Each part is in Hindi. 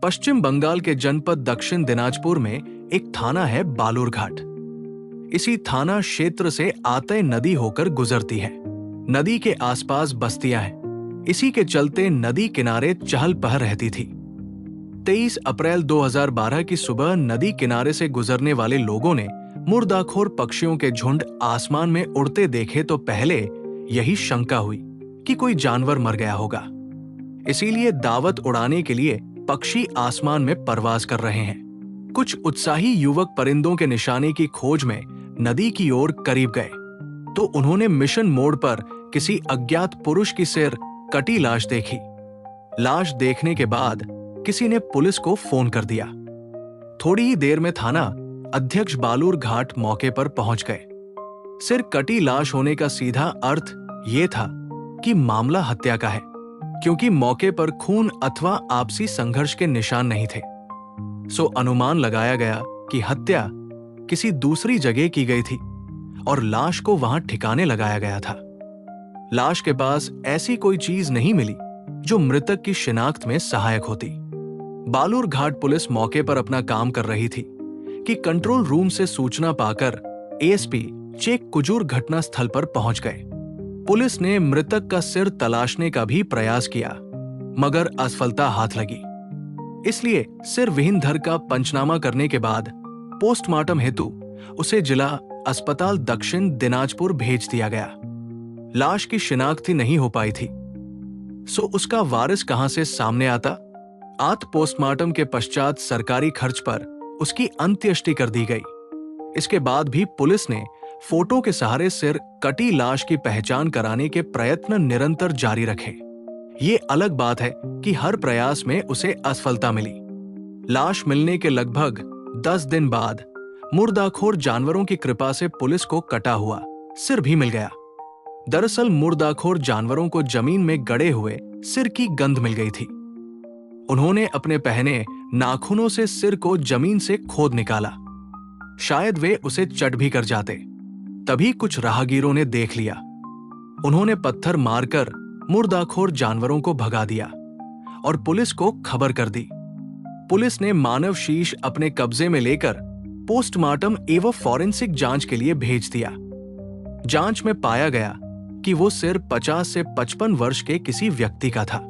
पश्चिम बंगाल के जनपद दक्षिण दिनाजपुर में एक थाना है बालूरघाट। इसी थाना क्षेत्र से आतय नदी होकर गुजरती है। नदी के आसपास बस्तियां हैं। इसी के चलते नदी किनारे चहल पहल रहती थी। 23 अप्रैल 2012 की सुबह नदी किनारे से गुजरने वाले लोगों ने मुर्दाखोर पक्षियों के झुंड आसमान में उड़ते देखे तो पहले यही शंका हुई कि कोई जानवर मर गया होगा। इसीलिए दावत उड़ाने के लिए पक्षी आसमान में परवास कर रहे हैं। कुछ उत्साही युवक परिंदों के निशाने की खोज में नदी की ओर करीब गए तो उन्होंने मिशन मोड पर किसी अज्ञात पुरुष की सिर कटी लाश देखी। लाश देखने के बाद किसी ने पुलिस को फोन कर दिया। थोड़ी ही देर में थाना अध्यक्ष बालूरघाट मौके पर पहुंच गए। सिर कटी लाश होने का सीधा अर्थ यह था कि मामला हत्या का है, क्योंकि मौके पर खून अथवा आपसी संघर्ष के निशान नहीं थे। सो अनुमान लगाया गया कि हत्या किसी दूसरी जगह की गई थी और लाश को वहां ठिकाने लगाया गया था। लाश के पास ऐसी कोई चीज नहीं मिली जो मृतक की शिनाख्त में सहायक होती। बालूरघाट पुलिस मौके पर अपना काम कर रही थी कि कंट्रोल रूम से सूचना पाकर एएसपी चेक कुजूर घटना स्थल पर पहुंच गए। पुलिस ने मृतक का सिर तलाशने का भी प्रयास किया, मगर असफलता हाथ लगी। इसलिए सिर विहीन का पंचनामा करने के बाद पोस्टमार्टम हेतु उसे जिला अस्पताल दक्षिण दिनाजपुर भेज दिया गया। लाश की शिनाख्त ही नहीं हो पाई थी, सो उसका वारिस कहां से सामने आता। पोस्टमार्टम के पश्चात सरकारी खर्च पर उसकी अंत्येष्टि कर दी गई। इसके बाद भी पुलिस ने फोटो के सहारे सिर कटी लाश की पहचान कराने के प्रयत्न निरंतर जारी रखे। ये अलग बात है कि हर प्रयास में उसे असफलता मिली। लाश मिलने के लगभग 10 दिन बाद मुर्दाखोर जानवरों की कृपा से पुलिस को कटा हुआ सिर भी मिल गया। दरअसल मुर्दाखोर जानवरों को जमीन में गड़े हुए सिर की गंध मिल गई थी। उन्होंने अपने पहने नाखूनों से सिर को जमीन से खोद निकाला। शायद वे उसे चट भी कर जाते। तभी कुछ राहगीरों ने देख लिया। उन्होंने पत्थर मारकर मुर्दाखोर जानवरों को भगा दिया और पुलिस को खबर कर दी। पुलिस ने मानव शीश अपने कब्जे में लेकर पोस्टमार्टम एवं फॉरेंसिक जांच के लिए भेज दिया। जांच में पाया गया कि वो सिर 50 से 55 वर्ष के किसी व्यक्ति का था।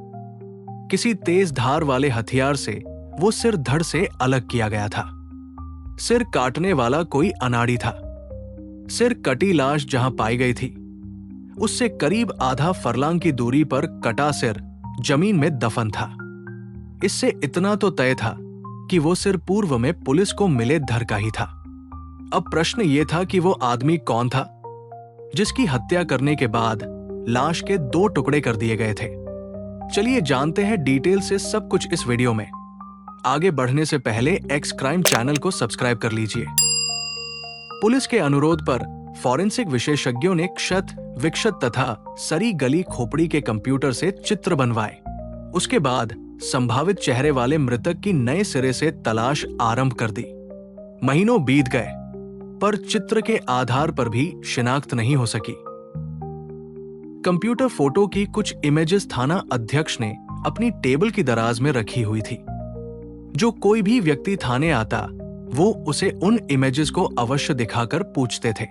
किसी तेज धार वाले हथियार से वो सिर धड़ से अलग किया गया था। सिर काटने वाला कोई अनाड़ी था। सिर कटी लाश जहां पाई गई थी उससे करीब आधा फरलांग की दूरी पर कटा सिर जमीन में दफन था। इससे इतना तो तय था कि वो सिर पूर्व में पुलिस को मिले धर का ही था। अब प्रश्न ये था कि वो आदमी कौन था जिसकी हत्या करने के बाद लाश के 2 टुकड़े कर दिए गए थे। चलिए जानते हैं डिटेल से सब कुछ इस वीडियो में। आगे बढ़ने से पहले एक्स क्राइम चैनल को सब्सक्राइब कर लीजिए। पुलिस के अनुरोध पर फॉरेंसिक विशेषज्ञों ने क्षत, विक्षत तथा सरी गली खोपड़ी के कंप्यूटर से चित्र बनवाए। उसके बाद संभावित चेहरे वाले मृतक की नए सिरे से तलाश आरंभ कर दी। महीनों बीत गए पर चित्र के आधार पर भी शिनाख्त नहीं हो सकी। कंप्यूटर फोटो की कुछ इमेजेस थाना अध्यक्ष ने अपनी टेबल की दराज में रखी हुई थी। जो कोई भी व्यक्ति थाने आता वो उसे उन इमेजेस को अवश्य दिखाकर पूछते थे,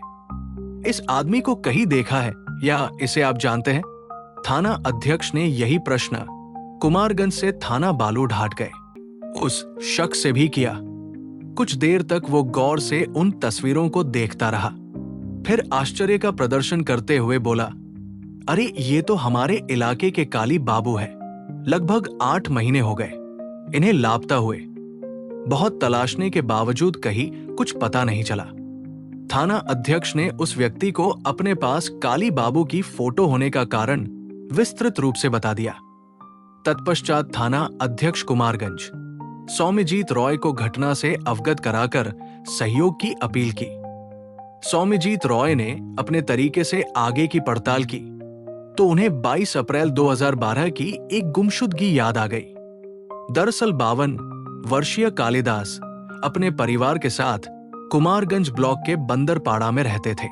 इस आदमी को कहीं देखा है या इसे आप जानते हैं? थाना अध्यक्ष ने यही प्रश्न कुमारगंज से थाना बालूरघाट गए उस शख्स से भी किया। कुछ देर तक वो गौर से उन तस्वीरों को देखता रहा, फिर आश्चर्य का प्रदर्शन करते हुए बोला, अरे ये तो हमारे इलाके के काली बाबू है। लगभग 8 महीने हो गए इन्हें लापता हुए। बहुत तलाशने के बावजूद कहीं कुछ पता नहीं चला। थाना अध्यक्ष ने उस व्यक्ति को अपने पास काली बाबू की फोटो होने का कारण विस्तृत रूप से बता दिया। तत्पश्चात थाना अध्यक्ष कुमारगंज सौम्यजीत रॉय को घटना से अवगत कराकर सहयोग की अपील की। सौम्यजीत रॉय ने अपने तरीके से आगे की पड़ताल की तो उन्हें 22 अप्रैल 2012 की एक गुमशुदगी याद आ गई। दरअसल 52 वर्षीय कालिदास अपने परिवार के साथ कुमारगंज ब्लॉक के बंदरपाड़ा में रहते थे।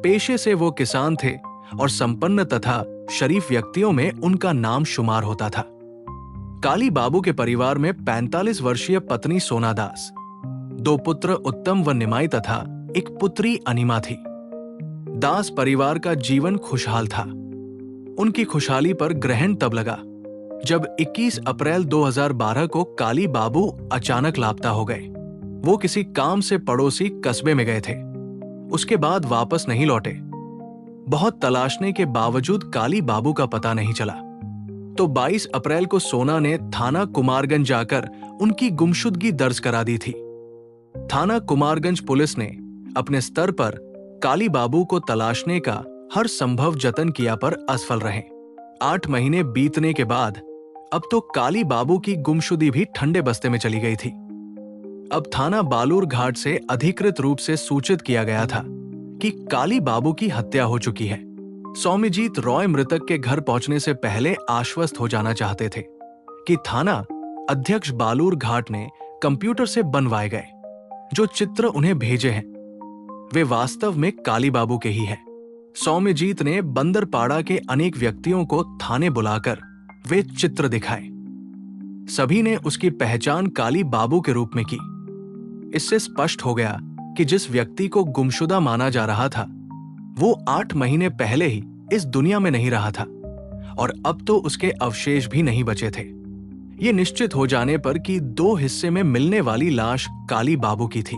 पेशे से वो किसान थे और संपन्न तथा शरीफ व्यक्तियों में उनका नाम शुमार होता था। काली बाबू के परिवार में 45 वर्षीय पत्नी सोना दास, 2 पुत्र उत्तम व निमाई तथा एक पुत्री अनिमा थी। दास परिवार का जीवन खुशहाल था। उनकी खुशहाली पर ग्रहण तब लगा जब 21 अप्रैल 2012 को काली बाबू अचानक लापता हो गए। वो किसी काम से पड़ोसी कस्बे में गए थे। उसके बाद वापस नहीं लौटे। बहुत तलाशने के बावजूद काली बाबू का पता नहीं चला। तो 22 अप्रैल को सोना ने थाना कुमारगंज जाकर उनकी गुमशुदगी दर्ज करा दी थी। थाना कुमारगंज पुलिस ने अपने स्तर पर काली बाबू को तलाशने का हर संभव जतन किया पर असफल रहे। 8 महीने बीतने के बाद अब तो काली बाबू की गुमशुदगी भी ठंडे बस्ते में चली गई थी। अब थाना बालूर घाट से अधिकृत रूप से सूचित किया गया था कि काली बाबू की हत्या हो चुकी है। सौम्यजीत रॉय मृतक के घर पहुंचने से पहले आश्वस्त हो जाना चाहते थे कि थाना अध्यक्ष बालूर घाट ने कंप्यूटर से बनवाए गए जो चित्र उन्हें भेजे हैं वे वास्तव में काली बाबू के ही हैं। सौम्यजीत ने बंदरपाड़ा के अनेक व्यक्तियों को थाने बुलाकर वे चित्र दिखाए। सभी ने उसकी पहचान काली बाबू के रूप में की। इससे स्पष्ट हो गया कि जिस व्यक्ति को गुमशुदा माना जा रहा था वो 8 महीने पहले ही इस दुनिया में नहीं रहा था और अब तो उसके अवशेष भी नहीं बचे थे। ये निश्चित हो जाने पर कि 2 हिस्से में मिलने वाली लाश काली बाबू की थी।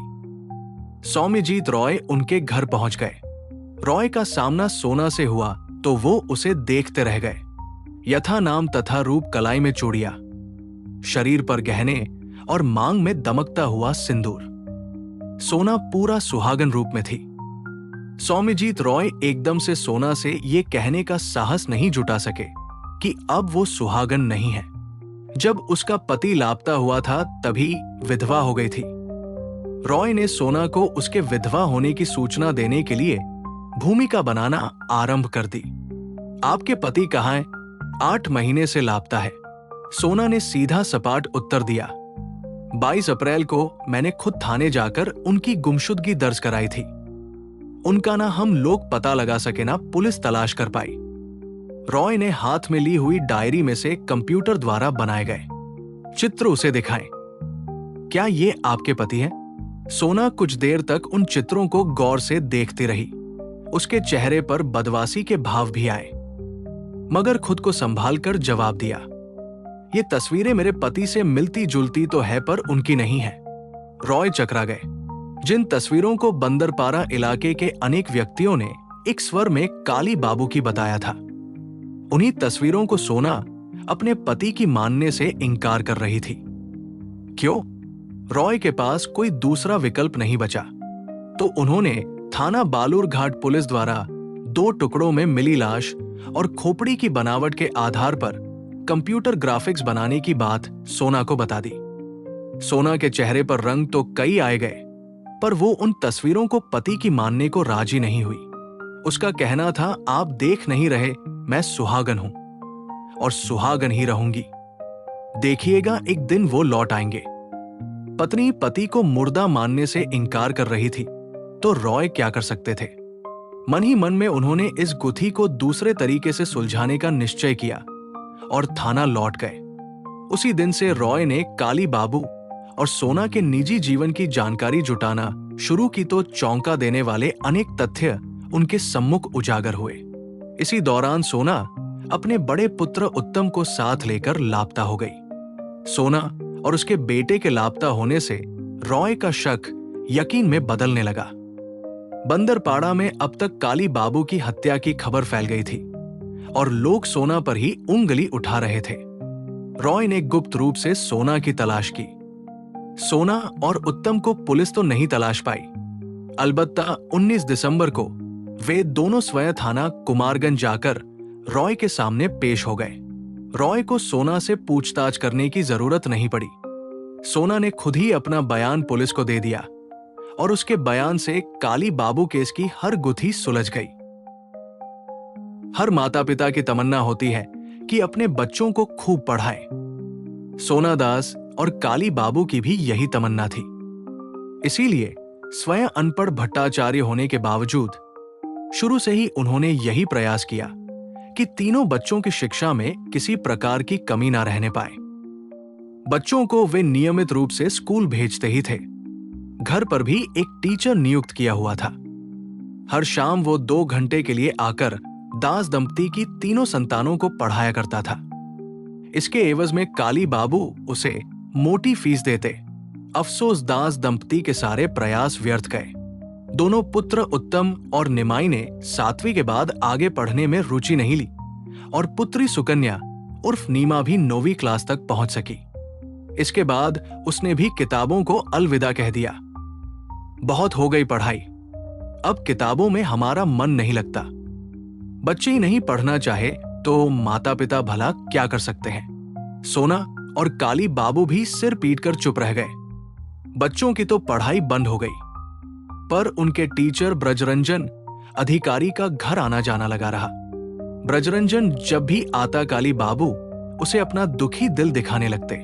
सौम्यजीत रॉय उनके घर पहुंच गए। रॉय का सामना सोना से हुआ तो वो उसे देखते रह गए। यथा नाम तथा रूप कलाई में चूड़ियां, शरीर पर गहने और मांग में दमकता हुआ सिंदूर। सोना पूरा सुहागन रूप में थी। सौम्यजीत रॉय एकदम से सोना से ये कहने का साहस नहीं जुटा सके कि अब वो सुहागन नहीं है। जब उसका पति लापता हुआ था तभी विधवा हो गई थी। रॉय ने सोना को उसके विधवा होने की सूचना देने के लिए भूमिका बनाना आरंभ कर दी। आपके पति कहाँ हैं? 8 महीने से लापता है। सोना ने सीधा सपाट उत्तर दिया। 22 अप्रैल को मैंने खुद थाने जाकर उनकी गुमशुदगी दर्ज कराई थी। उनका ना हम लोग पता लगा सके ना पुलिस तलाश कर पाई। रॉय ने हाथ में ली हुई डायरी में से कंप्यूटर द्वारा बनाए गए चित्र उसे दिखाए। क्या ये आपके पति हैं? सोना कुछ देर तक उन चित्रों को गौर से देखती रही। उसके चेहरे पर बदवासी के भाव भी आए, मगर खुद को संभाल कर जवाब दिया, ये तस्वीरें मेरे पति से मिलती जुलती तो है पर उनकी नहीं है। रॉय चकरा गए। जिन तस्वीरों को बंदरपाड़ा इलाके के अनेक व्यक्तियों ने एक स्वर में काली बाबू की बताया था, उन्हीं तस्वीरों को सोना अपने पति की मानने से इनकार कर रही थी। क्यों? रॉय के पास कोई दूसरा विकल्प नहीं बचा, तो उन्होंने थाना बालूर घाट पुलिस द्वारा 2 टुकड़ों में मिली लाश और खोपड़ी की बनावट के आधार पर कंप्यूटर ग्राफिक्स बनाने की बात सोना को बता दी। सोना के चेहरे पर रंग तो कई आए गए, पर वो उन तस्वीरों को पति की मानने को राजी नहीं हुई। उसका कहना था, आप देख नहीं रहे, मैं सुहागन हूं और सुहागन ही रहूंगी। देखिएगा एक दिन वो लौट आएंगे। पत्नी पति को मुर्दा मानने से इनकार कर रही थी, तो रॉय क्या कर सकते थे? मन ही मन में उन्होंने इस गुत्थी को दूसरे तरीके से सुलझाने का निश्चय किया और थाना लौट गए। उसी दिन से रॉय ने काली बाबू और सोना के निजी जीवन की जानकारी जुटाना शुरू की तो चौंका देने वाले अनेक तथ्य उनके सम्मुख उजागर हुए। इसी दौरान सोना अपने बड़े पुत्र उत्तम को साथ लेकर लापता हो गई। सोना और उसके बेटे के लापता होने से रॉय का शक यकीन में बदलने लगा। बंदरपाड़ा में अब तक काली बाबू की हत्या की खबर फैल गई थी और लोग सोना पर ही उंगली उठा रहे थे। रॉय ने गुप्त रूप से सोना की तलाश की। सोना और उत्तम को पुलिस तो नहीं तलाश पाई, अलबत्ता 19 दिसंबर को वे दोनों स्वयं थाना कुमारगंज जाकर रॉय के सामने पेश हो गए। रॉय को सोना से पूछताछ करने की जरूरत नहीं पड़ी। सोना ने खुद ही अपना बयान पुलिस को दे दिया और उसके बयान से काली बाबू केस की हर गुत्थी सुलझ गई। हर माता पिता की तमन्ना होती है कि अपने बच्चों को खूब पढ़ाएं। सोना दास और काली बाबू की भी यही तमन्ना थी। इसीलिए स्वयं अनपढ़ भट्टाचार्य होने के बावजूद शुरू से ही उन्होंने यही प्रयास किया कि तीनों बच्चों की शिक्षा में किसी प्रकार की कमी ना रहने पाए। बच्चों को वे नियमित रूप से स्कूल भेजते ही थे। घर पर भी एक टीचर नियुक्त किया हुआ था। हर शाम वो 2 घंटे के लिए आकर दास दंपति की तीनों संतानों को पढ़ाया करता था। इसके एवज में काली बाबू उसे मोटी फीस देते। अफसोस दास दंपति के सारे प्रयास व्यर्थ गए। दोनों पुत्र उत्तम और निमाई ने 7वीं के बाद आगे पढ़ने में रुचि नहीं ली और पुत्री सुकन्या उर्फ नीमा भी 9वीं क्लास तक पहुंच सकी। इसके बाद उसने भी किताबों को अलविदा कह दिया। बहुत हो गई पढ़ाई, अब किताबों में हमारा मन नहीं लगता। बच्चे ही नहीं पढ़ना चाहे तो माता पिता भला क्या कर सकते हैं। सोना और काली बाबू भी सिर पीटकर चुप रह गए। बच्चों की तो पढ़ाई बंद हो गई, पर उनके टीचर ब्रजरंजन अधिकारी का घर आना जाना लगा रहा। ब्रजरंजन जब भी आता काली बाबू उसे अपना दुखी दिल दिखाने लगते।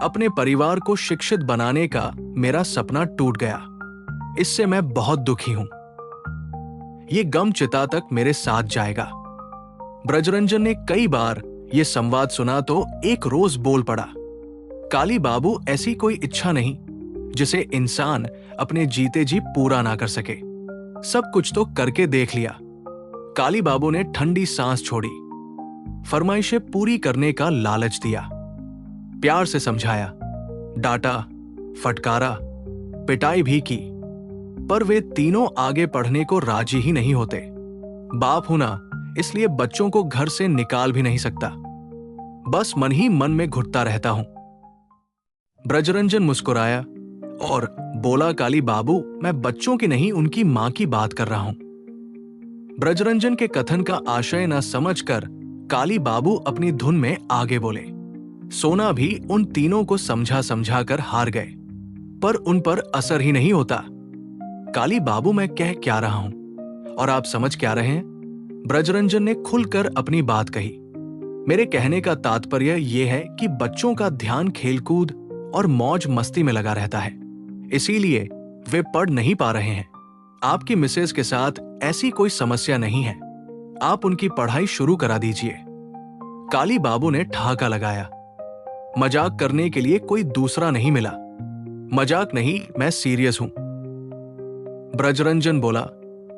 अपने परिवार को शिक्षित बनाने का मेरा सपना टूट गया, इससे मैं बहुत दुखी हूं। ये गम चिता तक मेरे साथ जाएगा। ब्रजरंजन ने कई बार ये संवाद सुना तो एक रोज बोल पड़ा, काली बाबू, ऐसी कोई इच्छा नहीं जिसे इंसान अपने जीते जी पूरा ना कर सके। सब कुछ तो करके देख लिया। काली बाबू ने ठंडी सांस छोड़ी, फरमाइशें पूरी करने का लालच दिया। प्यार से समझाया, डांटा, फटकारा, पिटाई भी की, पर वे तीनों आगे पढ़ने को राजी ही नहीं होते। बाप हूं ना, इसलिए बच्चों को घर से निकाल भी नहीं सकता। बस मन ही मन में घुटता रहता हूं। ब्रजरंजन मुस्कुराया और बोला, काली बाबू, मैं बच्चों की नहीं उनकी मां की बात कर रहा हूं। ब्रजरंजन के कथन का आशय न समझकर काली बाबू अपनी धुन में आगे बोले। सोना भी उन तीनों को समझा समझा कर हार गए, पर उन पर असर ही नहीं होता। काली बाबू, मैं कह क्या रहा हूं और आप समझ क्या रहे हैं? ब्रजरंजन ने खुलकर अपनी बात कही। मेरे कहने का तात्पर्य यह है कि बच्चों का ध्यान खेलकूद और मौज मस्ती में लगा रहता है, इसीलिए वे पढ़ नहीं पा रहे हैं। आपकी मिसेज के साथ ऐसी कोई समस्या नहीं है, आप उनकी पढ़ाई शुरू करा दीजिए। काली बाबू ने ठहाका लगाया। मजाक करने के लिए कोई दूसरा नहीं मिला। मजाक नहीं, मैं सीरियस हूं। ब्रजरंजन बोला,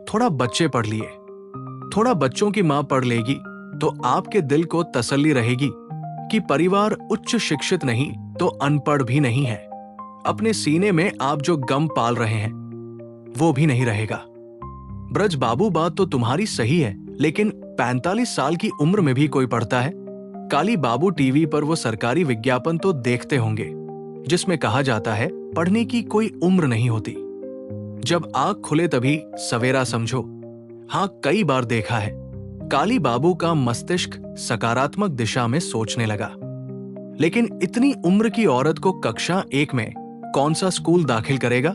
थोड़ा बच्चे पढ़ लिए, थोड़ा बच्चों की मां पढ़ लेगी तो आपके दिल को तसल्ली रहेगी कि परिवार उच्च शिक्षित नहीं तो अनपढ़ भी नहीं है। अपने सीने में आप जो गम पाल रहे हैं वो भी नहीं रहेगा। ब्रज बाबू, बात तो तुम्हारी सही है, लेकिन 45 साल की उम्र में भी कोई पढ़ता है? काली बाबू, टीवी पर वो सरकारी विज्ञापन तो देखते होंगे जिसमें कहा जाता है पढ़ने की कोई उम्र नहीं होती। जब आंख खुले तभी सवेरा समझो। हाँ, कई बार देखा है। काली बाबू का मस्तिष्क सकारात्मक दिशा में सोचने लगा। लेकिन इतनी उम्र की औरत को कक्षा 1 में कौन सा स्कूल दाखिल करेगा?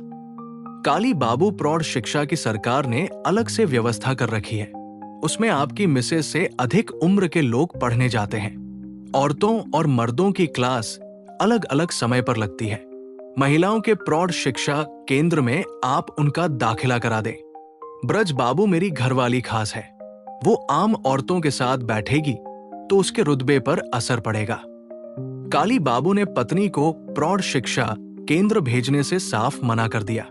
काली बाबू, प्रौढ़ शिक्षा की सरकार ने अलग से व्यवस्था कर रखी है। उसमें आपकी मिसेज से अधिक उम्र के लोग पढ़ने जाते हैं। औरतों और मर्दों की क्लास अलग अलग समय पर लगती है। महिलाओं के प्रौढ़ शिक्षा केंद्र में आप उनका दाखिला करा दें। ब्रज बाबू मेरी घरवाली खास है, वो आम औरतों के साथ बैठेगी तो उसके रुतबे पर असर पड़ेगा। काली बाबू ने पत्नी को प्रौढ़ शिक्षा केंद्र भेजने से साफ मना कर दिया,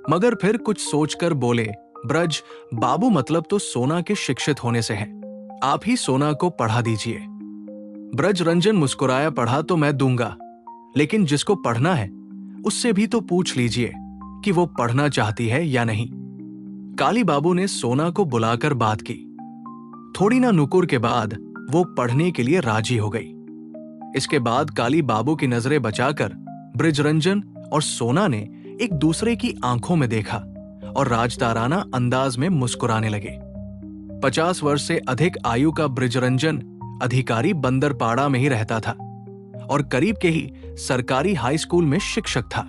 मगर फिर कुछ सोचकर बोले, ब्रज बाबू, मतलब तो सोना के शिक्षित होने से है, आप ही सोना को पढ़ा दीजिए। ब्रजरंजन मुस्कुराया, पढ़ा तो मैं दूंगा, लेकिन जिसको पढ़ना है उससे भी तो पूछ लीजिए कि वो पढ़ना चाहती है या नहीं। काली बाबू ने सोना को बुलाकर बात की। थोड़ी ना नुकुर के बाद वो पढ़ने के लिए राजी हो गई। इसके बाद काली बाबू की नजरें बचाकर ब्रजरंजन और सोना ने एक दूसरे की आंखों में देखा और राजदाराना अंदाज में मुस्कुराने लगे। 50 वर्ष से अधिक आयु का ब्रजरंजन अधिकारी बंदरपाड़ा में ही रहता था और करीब के ही सरकारी हाई स्कूल में शिक्षक था।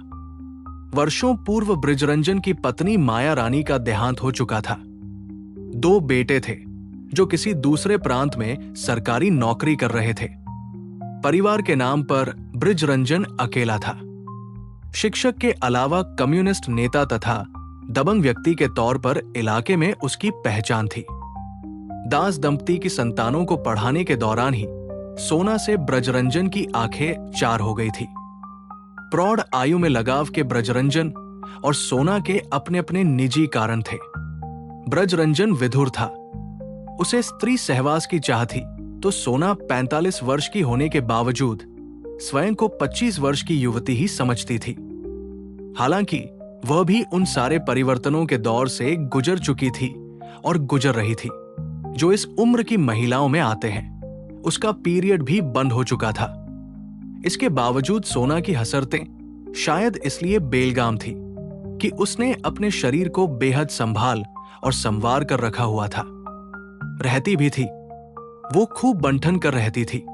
वर्षों पूर्व ब्रजरंजन की पत्नी माया रानी का देहांत हो चुका था। 2 बेटे थे जो किसी दूसरे प्रांत में सरकारी नौकरी कर रहे थे। परिवार के नाम पर ब्रजरंजन अकेला था। शिक्षक के अलावा कम्युनिस्ट नेता तथा दबंग व्यक्ति के तौर पर इलाके में उसकी पहचान थी। दास दंपति की संतानों को पढ़ाने के दौरान ही सोना से ब्रजरंजन की आंखें चार हो गई थी। प्रौढ़ आयु में लगाव के ब्रजरंजन और सोना के अपने अपने निजी कारण थे। ब्रजरंजन विधुर था, उसे स्त्री सहवास की चाह थी, तो सोना 45 वर्ष की होने के बावजूद स्वयं को 25 वर्ष की युवती ही समझती थी। हालांकि वह भी उन सारे परिवर्तनों के दौर से गुजर चुकी थी और गुजर रही थी जो इस उम्र की महिलाओं में आते हैं। उसका पीरियड भी बंद हो चुका था। इसके बावजूद सोना की हसरतें शायद इसलिए बेलगाम थी कि उसने अपने शरीर को बेहद संभाल और संवार कर रखा हुआ था। रहती भी थी, वो खूब बंठन कर रहती थी।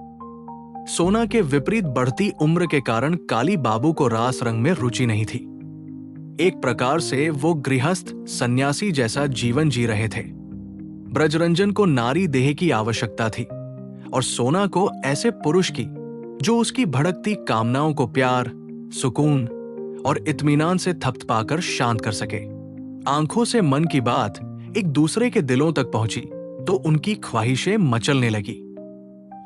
सोना के विपरीत बढ़ती उम्र के कारण काली बाबू को रास रंग में रुचि नहीं थी। एक प्रकार से वो गृहस्थ सन्यासी जैसा जीवन जी रहे थे। ब्रजरंजन को नारी देह की आवश्यकता थी और सोना को ऐसे पुरुष की जो उसकी भड़कती कामनाओं को प्यार, सुकून और इत्मीनान से थपथपाकर शांत कर सके। आंखों से मन की बात एक दूसरे के दिलों तक पहुंची तो उनकी ख्वाहिशें मचलने लगी।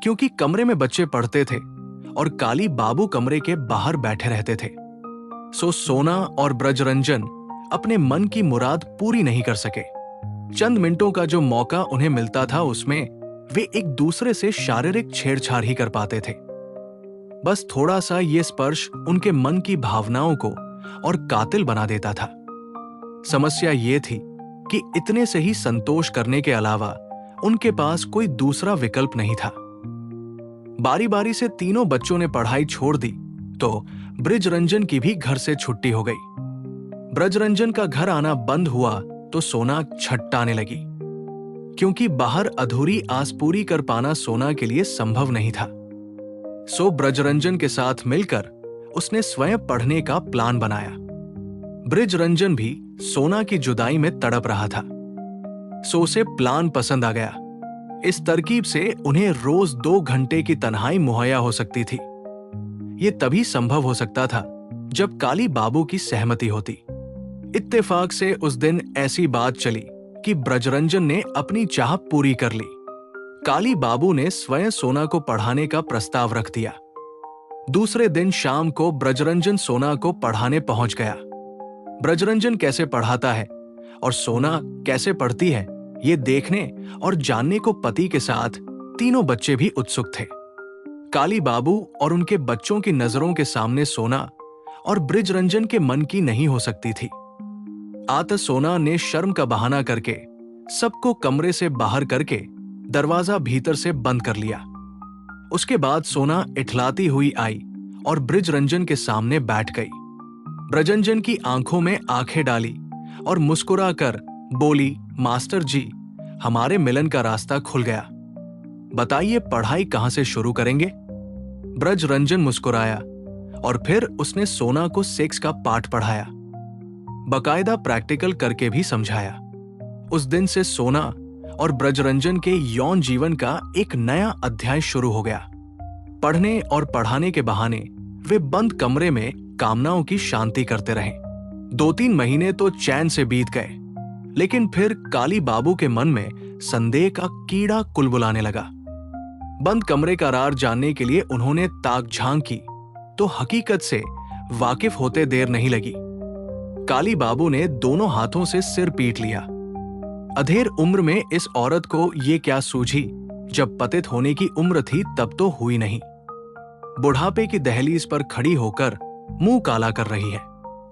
क्योंकि कमरे में बच्चे पढ़ते थे और काली बाबू कमरे के बाहर बैठे रहते थे, सो सोना और ब्रजरंजन अपने मन की मुराद पूरी नहीं कर सके। चंद मिनटों का जो मौका उन्हें मिलता था उसमें वे एक दूसरे से शारीरिक छेड़छाड़ ही कर पाते थे। बस थोड़ा सा ये स्पर्श उनके मन की भावनाओं को और कातिल बना देता था। समस्या ये थी कि इतने से ही संतोष करने के अलावा उनके पास कोई दूसरा विकल्प नहीं था। बारी बारी से तीनों बच्चों ने पढ़ाई छोड़ दी तो ब्रजरंजन की भी घर से छुट्टी हो गई। ब्रजरंजन का घर आना बंद हुआ तो सोना छटटाने लगी, क्योंकि बाहर अधूरी आस पूरी कर पाना सोना के लिए संभव नहीं था। सो ब्रजरंजन के साथ मिलकर उसने स्वयं पढ़ने का प्लान बनाया। ब्रजरंजन भी सोना की जुदाई में तड़प रहा था, सो उसे प्लान पसंद आ गया। इस तरकीब से उन्हें रोज 2 घंटे की तन्हाई मुहैया हो सकती थी। यह तभी संभव हो सकता था जब काली बाबू की सहमति होती। इत्तेफाक से उस दिन ऐसी बात चली कि ब्रजरंजन ने अपनी चाह पूरी कर ली। काली बाबू ने स्वयं सोना को पढ़ाने का प्रस्ताव रख दिया। दूसरे दिन शाम को ब्रजरंजन सोना को पढ़ाने पहुंच गया। ब्रजरंजन कैसे पढ़ाता है और सोना कैसे पढ़ती है, ये देखने और जानने को पति के साथ तीनों बच्चे भी उत्सुक थे। काली बाबू और उनके बच्चों की नजरों के सामने सोना और ब्रजरंजन के मन की नहीं हो सकती थी। आत सोना ने शर्म का बहाना करके सबको कमरे से बाहर करके दरवाजा भीतर से बंद कर लिया। उसके बाद सोना इठलाती हुई आई और ब्रजरंजन के सामने बैठ गई। ब्रजरंजन की आंखों में आंखें डाली और मुस्कुराकर बोली, मास्टर जी, हमारे मिलन का रास्ता खुल गया। बताइए पढ़ाई कहां से शुरू करेंगे? ब्रजरंजन मुस्कुराया और फिर उसने सोना को सेक्स का पाठ पढ़ाया, बकायदा प्रैक्टिकल करके भी समझाया। उस दिन से सोना और ब्रजरंजन के यौन जीवन का एक नया अध्याय शुरू हो गया। पढ़ने और पढ़ाने के बहाने वे बंद कमरे में कामनाओं की शांति करते रहे। 2-3 महीने तो चैन से बीत गए, लेकिन फिर काली बाबू के मन में संदेह का कीड़ा कुलबुलाने लगा। बंद कमरे का राज जानने के लिए उन्होंने ताक झांक की तो हकीकत से वाकिफ होते देर नहीं लगी। काली बाबू ने दोनों हाथों से सिर पीट लिया। अधेर उम्र में इस औरत को ये क्या सूझी, जब पतित होने की उम्र थी तब तो हुई नहीं। बुढ़ापे की दहलीज पर खड़ी होकर मुंह काला कर रही है।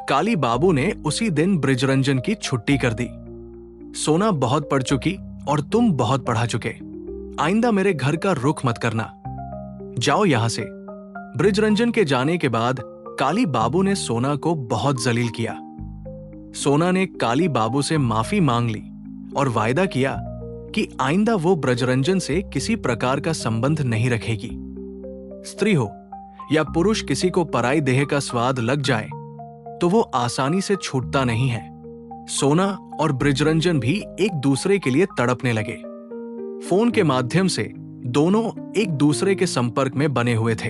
काली बाबू ने उसी दिन ब्रजरंजन की छुट्टी कर दी। सोना बहुत पढ़ चुकी और तुम बहुत पढ़ा चुके, आइंदा मेरे घर का रुख मत करना, जाओ यहां से। ब्रजरंजन के जाने के बाद काली बाबू ने सोना को बहुत जलील किया। सोना ने काली बाबू से माफी मांग ली और वायदा किया कि आइंदा वो ब्रजरंजन से किसी प्रकार का संबंध नहीं रखेगी। स्त्री हो या पुरुष, किसी को पराई देह का स्वाद लग जाए तो वो आसानी से छूटता नहीं है। सोना और ब्रजरंजन भी एक दूसरे के लिए तड़पने लगे। फोन के माध्यम से दोनों एक दूसरे के संपर्क में बने हुए थे।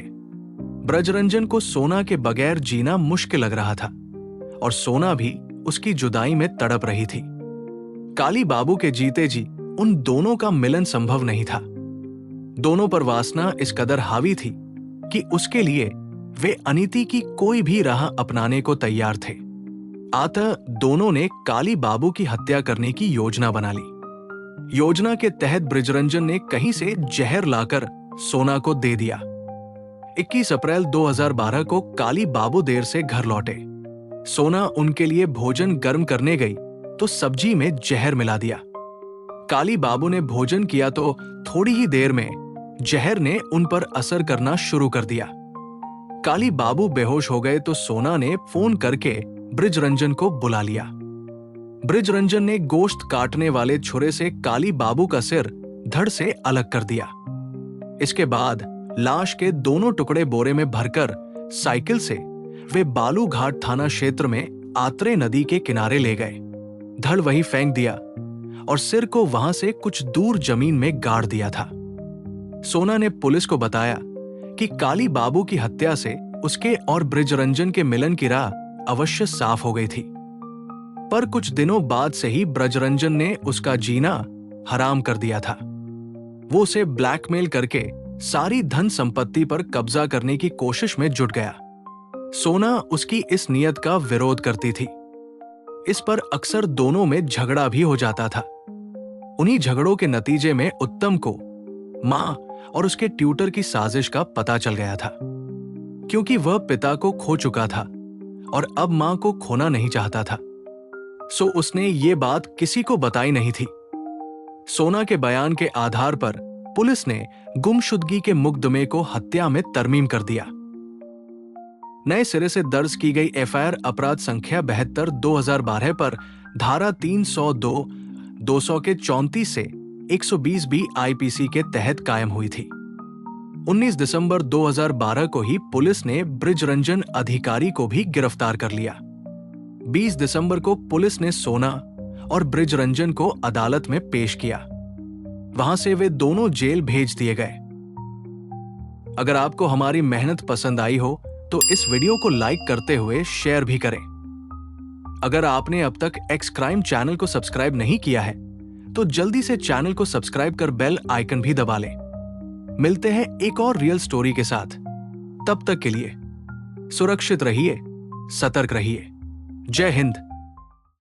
ब्रजरंजन को सोना के बगैर जीना मुश्किल लग रहा था और सोना भी उसकी जुदाई में तड़प रही थी। काली बाबू के जीते जी उन दोनों का मिलन संभव नहीं था। दोनों पर वासना इस कदर हावी थी कि उसके लिए वे अनीति की कोई भी राह अपनाने को तैयार थे। अतः दोनों ने काली बाबू की हत्या करने की योजना बना ली। योजना के तहत बृजरंजन ने कहीं से जहर लाकर सोना को दे दिया। 21 अप्रैल 2012 को काली बाबू देर से घर लौटे। सोना उनके लिए भोजन गर्म करने गई तो सब्जी में जहर मिला दिया। काली बाबू ने भोजन किया तो थोड़ी ही देर में जहर ने उन पर असर करना शुरू कर दिया। काली बाबू बेहोश हो गए तो सोना ने फोन करके बृजरंजन को बुला लिया। बृजरंजन ने गोश्त काटने वाले छुरे से काली बाबू का सिर धड़ से अलग कर दिया। इसके बाद लाश के दोनों टुकड़े बोरे में भरकर साइकिल से वे बालू घाट थाना क्षेत्र में आत्रे नदी के किनारे ले गए। धड़ वहीं फेंक दिया और सिर को वहां से कुछ दूर जमीन में गाड़ दिया था। सोना ने पुलिस को बताया कि काली बाबू की हत्या से उसके और बृजरंजन के मिलन की राह अवश्य साफ हो गई थी, पर कुछ दिनों बाद से ही बृजरंजन ने उसका जीना हराम कर दिया था। वो उसे ब्लैकमेल करके सारी धन संपत्ति पर कब्जा करने की कोशिश में जुट गया। सोना उसकी इस नियत का विरोध करती थी। इस पर अक्सर दोनों में झगड़ा भी हो जाता था। उन्हीं झगड़ों के नतीजे में उत्तम को मां और उसके ट्यूटर की साजिश का पता चल गया था। क्योंकि वह पिता को खो चुका था और अब मां को खोना नहीं चाहता था, सो उसने ये बात किसी को बताई नहीं थी। सोना के बयान के आधार पर पुलिस ने गुमशुदगी के मुकदमे को हत्या में तरमीम कर दिया। नए सिरे से दर्ज की गई एफआईआर अपराध संख्या 72/2012 पर धारा 302, 200 के 34 से 120 बी आईपीसी के तहत कायम हुई थी। 19 दिसंबर 2012 को ही पुलिस ने बृजरंजन अधिकारी को भी गिरफ्तार कर लिया। 20 दिसंबर को पुलिस ने सोना और बृजरंजन को अदालत में पेश किया। वहां से वे दोनों जेल भेज दिए गए। अगर आपको हमारी मेहनत पसंद आई हो तो इस वीडियो को लाइक करते हुए शेयर भी करें। अगर आपने अब तक एक्स क्राइम चैनल को सब्सक्राइब नहीं किया है तो जल्दी से चैनल को सब्सक्राइब कर बेल आइकन भी दबा लें। मिलते हैं एक और रियल स्टोरी के साथ। तब तक के लिए सुरक्षित रहिए, सतर्क रहिए। जय हिंद।